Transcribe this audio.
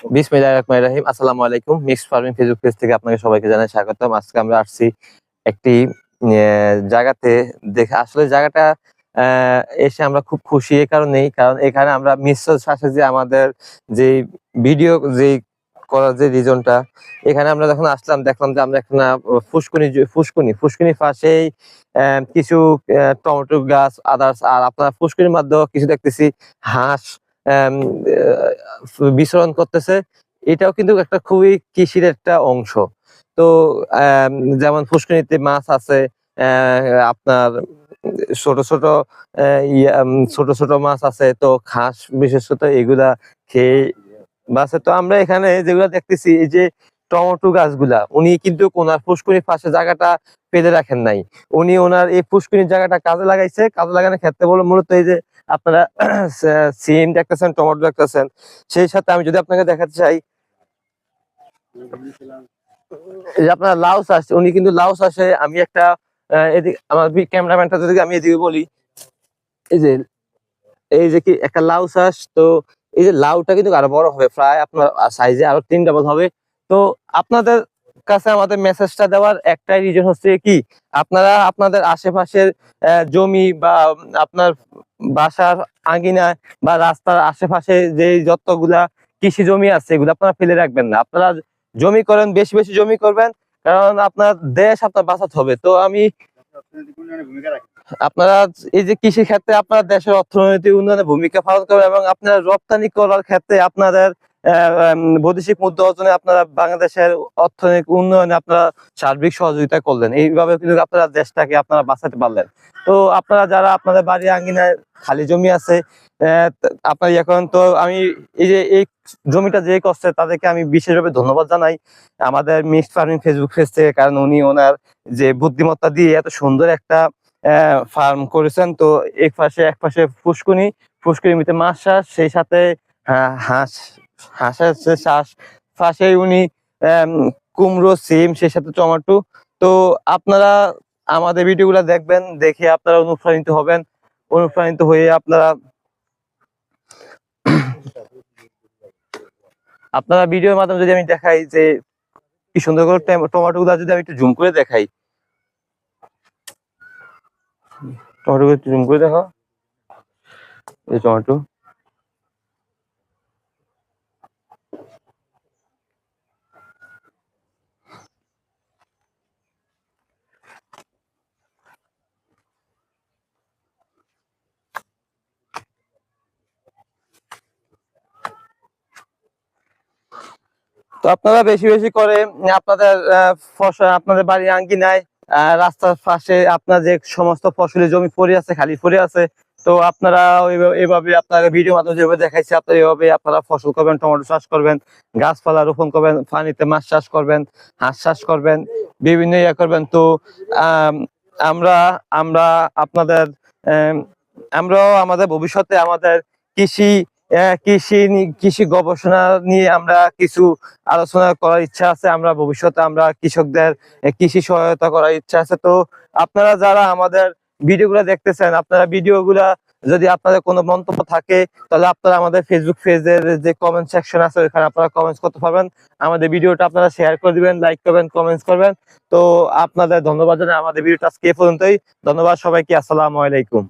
বিসমিল্লাহির রহমানির রহিম। আসসালামু আলাইকুম। মিক্সড ফার্মিং ফেসবুক পেজ থেকে আপনাকে সবাইকে জানাই স্বাগতম। আজকে আমরা আসছি একটি জায়গাতে, দেখে আসলে জায়গাটা এসে আমরা খুব খুশি এই কারণেই, কারণ এখানে আমরা মিশ্র শ্বাসে যে আমাদের যে ভিডিও যে করার যে রিজনটা, এখানে আমরা যখন আসলাম দেখলাম যে আমরা এখানে ফুসকুনির পাশেই কিছু টমেটো গাছ আদার্স, আর আপনার ফুসকুনির মাধ্যমে কিছু দেখতেছি হাঁস বিচরণ করতেছে। এটাও কিন্তু একটা খুবই কৃষির একটা অংশ। তো যেমন পুষ্করিণীতে মাছ আছে, আপনার ছোট ছোট ছোট ছোট মাছ আছে, তো ঘাস বিশেষত এগুলা খেয়ে বাঁচে। তো আমরা এখানে যেগুলা দেখতেছি, এই যে টমেটো গাছগুলা, উনি কিন্তু ওনার পুষ্করিণীর পাশে জায়গাটা ফেলে রাখেন নাই। উনি ওনার এই পুষ্করিণীর জায়গাটা কাজে লাগাইছে। কাজে লাগানোর ক্ষেত্রে বলো মূলত এই যে আপনারা সিম দেখতেছেন, টমেটো দেখতেছেন, সেই সাথে আমি যদি আপনাকে দেখাতে চাই, এই যে আপনার লাউ চাষ, উনি কিন্তু লাউ চাষে, আমি একটা এদিকে আমার ক্যামেরাম্যানটা যদি আমি এদিকে বলি, এই যে কি একটা লাউ চাষ, তো এই যে লাউটা কিন্তু আরো বড় হবে, প্রায় আপনার সাইজে আরো 3 ডাবল হবে। তো আপনাদের কাছে আমাদের মেসেজটা দেওয়ার একটাই রিজন হচ্ছে কি, আপনারা আপনাদের আশেপাশের জমি বা আপনার বাসার আঙ্গিনায় বা রাস্তার আশেপাশে যে যতগুলা কৃষি জমি আছে, এগুলো আপনারা ফেলে রাখবেন না। আপনারা জমি করেন, বেশি বেশি জমি করবেন, কারণ আপনার দেশ আপনার বাঁচাতে হবে। তো আমি আপনারা এই যে কৃষি ক্ষেত্রে আপনার দেশের অর্থনৈতিক উন্নয়নে ভূমিকা পালন করবেন, এবং আপনারা রপ্তানি করার ক্ষেত্রে আপনাদের বৈদেশিক মুদ্রা অর্জনে আপনারা বাংলাদেশের অর্থনৈতিক উন্নয়নে আপনারা সার্বিক সহযোগিতা করলেন। এইভাবে কিন্তু আপনারা দেশটাকে আপনারা বাঁচাতে পারলেন। তো আপনারা যারা আপনাদের বাড়ি আঙ্গিনায় খালি জমি আছে, আপনার এখন তো আমি এই যে এই জমিটা যে করছে তাদেরকে আমি বিশেষভাবে ধন্যবাদ জানাই আমাদের মিক্সড ফার্মিং ফেসবুক পেজ থেকে, কারণ উনি ওনার যে বুদ্ধিমত্তা দিয়ে এত সুন্দর একটা ফার্ম করেছেন। তো এক পাশে ফুসকুনির মধ্যে মাছ চাষ, সেই সাথে হাঁসের চাষ, পাশে উনি কুমড়ো, সিম, সেই সাথে টমেটো। তো আপনারা আমাদের ভিডিওগুলো দেখবেন, দেখে আপনারা অনুপ্রাণিত হবেন। অনুপ্রাণিত হয়ে আপনারা ভিডিওর মাধ্যমে যদি আমি দেখাই যে কি সুন্দর করে টমেটো গুলা, যদি আমি একটু জুম করে দেখাই, টমেটো একটু জুম করে দেখো, এই টমেটো। তো আপনারা বেশি বেশি করে আপনাদের ফসল, আপনাদের বাড়ির আঙ্গিনায়, রাস্তার পাশে আপনার যে সমস্ত ফসলের জমি পড়ে আছে, খালি পড়ে আছে, তো আপনারা এইভাবে আপনারা ভিডিও মাধ্যমে যেভাবে দেখাইছে, আপনারা এইভাবে আপনারা ফসল করবেন, টমেটো চাষ করবেন, গাছপালা রোপণ করবেন, পানিতে মাছ চাষ করবেন, হাঁস চাষ করবেন, বিভিন্ন ইয়ে করবেন। তো আহ আমরা আমরা আপনাদের আমরাও আমাদের ভবিষ্যতে আমাদের কৃষি কৃষি গবেষণা নিয়ে আমরা কিছু আলোচনা করার ইচ্ছা আছে। আমরা ভবিষ্যতে আমরা কৃষকদের কৃষি সহায়তা করার ইচ্ছা আছে। তো আপনারা যারা আমাদের ভিডিওগুলো দেখতেছেন, আপনারা ভিডিওগুলা যদি আপনাদের কোনো মন্তব্য থাকে, তাহলে আপনারা আমাদের ফেসবুক পেজের যে কমেন্ট সেকশন আছে, ওখানে আপনারা কমেন্টস করতে পারবেন। আমাদের ভিডিওটা আপনারা শেয়ার করে দিবেন, লাইক করবেন, কমেন্টস করবেন। তো আপনাদের ধন্যবাদ জানাই। আমাদের ভিডিওটা আজকে এই পর্যন্তই। ধন্যবাদ সবাইকে। আসসালামু আলাইকুম।